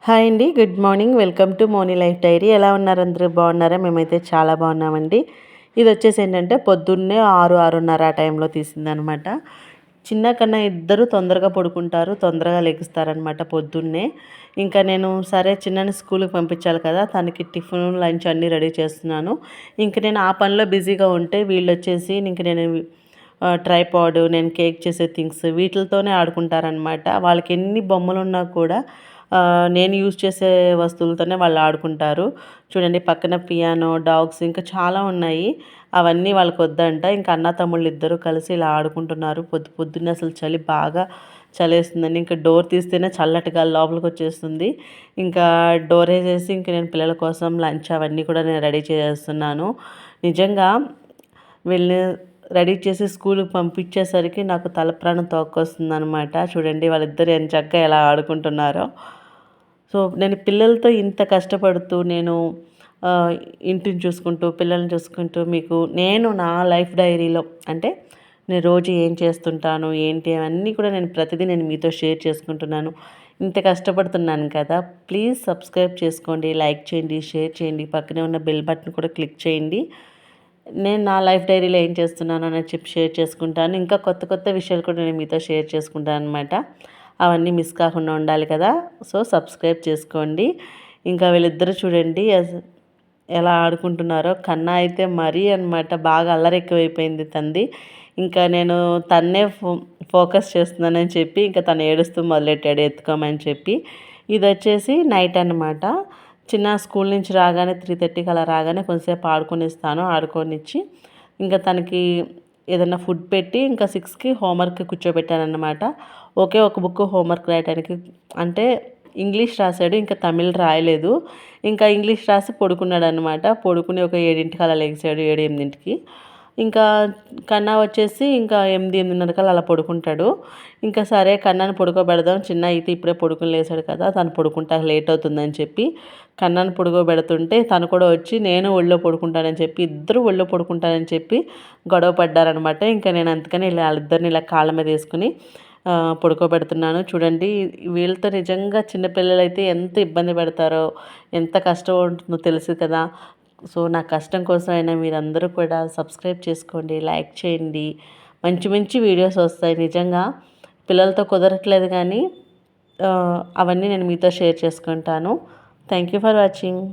Hi అండి. Good morning. Welcome to Moni life diary. ఎలా ఉన్నారు అందరూ? బాగున్నారా? మేమైతే చాలా బాగున్నామండి. ఇదొచ్చేసి ఏంటంటే పొద్దున్నే 6, 6:30 ఆ టైంలో తీసిందనమాట. చిన్న కన్నా ఇద్దరు తొందరగా పడుకుంటారు, తొందరగా లెగుస్తారనమాట పొద్దున్నే. ఇంకా నేను సరే చిన్నని స్కూల్‌కి పంపించాలి కదా! తనకి టిఫిన్, లంచ్ అన్నీ రెడీ చేస్తున్నాను. ఇంక నేను ఆ పనిలో బిజీగా ఉంటే వీళ్ళొచ్చేసి ఇంక నేను ట్రైపాడ్, నేను కేక్ చేసే థింగ్స్ వీటిలతోనే ఆడుకుంటారనమాట. వాళ్ళకెన్ని బొమ్మలున్నా కూడా నేను యూజ్ చేసే వస్తువులతోనే వాళ్ళు ఆడుకుంటారు. చూడండి పక్కన పియానో, డాగ్స్ ఇంకా చాలా ఉన్నాయి. అవన్నీ వాళ్ళకొద్దంట. ఇంక అన్న, తమ్ముళ్ళిద్దరూ కలిసి ఇలా ఆడుకుంటున్నారు. పొద్దున్నే అసలు చలి బాగా చలేస్తుందండి. ఇంకా డోర్ తీస్తేనే చల్లటి గాలి లోపలికొచ్చేస్తుంది. ఇంకా డోరేసేసి ఇంక నేను పిల్లల కోసం లంచ్ అవన్నీ కూడా నేను రెడీ చేసేస్తున్నాను. నిజంగా వీళ్ళని రెడీ చేసి స్కూలుకి పంపించేసరికి నాకు తలప్రాణం తోక్కొస్తుందనమాట. చూడండి వాళ్ళిద్దరూ ఎంచక్కా ఎలా ఆడుకుంటున్నారో. సో, నేను పిల్లలతో ఇంత కష్టపడుతూ నేను ఇంటిని చూసుకుంటూ, పిల్లల్ని చూసుకుంటూ మీకు నేను నా లైఫ్ డైరీలో అంటే నేను రోజు ఏం చేస్తుంటాను, ఏంటి అవన్నీ కూడా నేను ప్రతిదీ నేను మీతో షేర్ చేసుకుంటున్నాను. ఇంత కష్టపడుతున్నాను కదా! ప్లీజ్ సబ్స్క్రైబ్ చేసుకోండి, లైక్ చేయండి, షేర్ చేయండి. పక్కనే ఉన్న బెల్ బటన్ కూడా క్లిక్ చేయండి. నేను నా లైఫ్ డైరీలో ఏం చేస్తున్నాను అనేది చెప్పి షేర్ చేసుకుంటాను. ఇంకా కొత్త కొత్త విషయాలు కూడా నేను మీతో షేర్ చేసుకుంటాననమాట. అవన్నీ మిస్ కాకుండా ఉండాలి కదా! సో, సబ్స్క్రైబ్ చేసుకోండి. ఇంకా వీళ్ళిద్దరూ చూడండి ఎలా ఆడుకుంటున్నారో. కన్నా అయితే మరీ అనమాట బాగా అల్లరి ఎక్కువైపోయింది తనది. ఇంకా నేను తన్నే ఫోకస్ చేస్తున్నానని చెప్పి ఇంకా తను ఏడుస్తూ మొదలెట్టాడు ఎత్తుకోమని చెప్పి. ఇదొచ్చేసి నైట్ అనమాట. చిన్న స్కూల్ నుంచి రాగానే 3:30కి అలా రాగానే కొంచెంసేపు ఆడుకొనిస్తాను. ఆడుకోనిచ్చి ఇంకా తనకి ఏదన్నా ఫుడ్ పెట్టి ఇంకా 6కి హోంవర్క్‌కి కూర్చోబెట్టానన్నమాట. ఒకే ఒక బుక్ హోంవర్క్ రాయటానికి అంటే ఇంగ్లీష్ రాసాడు. ఇంకా తమిళ్ రాయలేదు. ఇంకా ఇంగ్లీష్ రాసి పడుకున్నాడనమాట. పడుకుని ఒక 7కి అలా లెగిసాడు. 7, 8కి. ఇంకా కన్నా వచ్చేసి ఇంకా 8, 8:30కల్లా అలా పడుకుంటాడు. ఇంకా సరే కన్నాని పడుకోబెడదాం. చిన్న అయితే ఇప్పుడే పడుకొని లేసాడు కదా! తను పడుకుంటాకి లేట్ అవుతుందని చెప్పి కన్నాని పడుకోబెడుతుంటే తను కూడా వచ్చి నేను ఒళ్ళో పడుకుంటానని చెప్పి ఇద్దరు ఒళ్ళో పడుకుంటానని చెప్పి గొడవ పడ్డారనమాట. ఇంకా నేను అందుకని ఇలా వాళ్ళిద్దరిని ఇలా కాళ్ళ మీద వేసుకుని పడుకోబెడుతున్నాను. చూడండి వీళ్ళతో నిజంగా చిన్న పిల్లలైతే ఎంత ఇబ్బంది పడతారో, ఎంత కష్టం ఉంటుందో తెలుసు కదా! సో, నా కష్టం కోసం అయినా మీరందరూ కూడా సబ్స్క్రైబ్ చేసుకోండి, లైక్ చేయండి. మంచి మంచి వీడియోస్ వస్తాయి నిజంగా. పిల్లలతో కుదరట్లేదు కానీ అవన్నీ నేను మీతో షేర్ చేసుకుంటాను. Thank you for watching.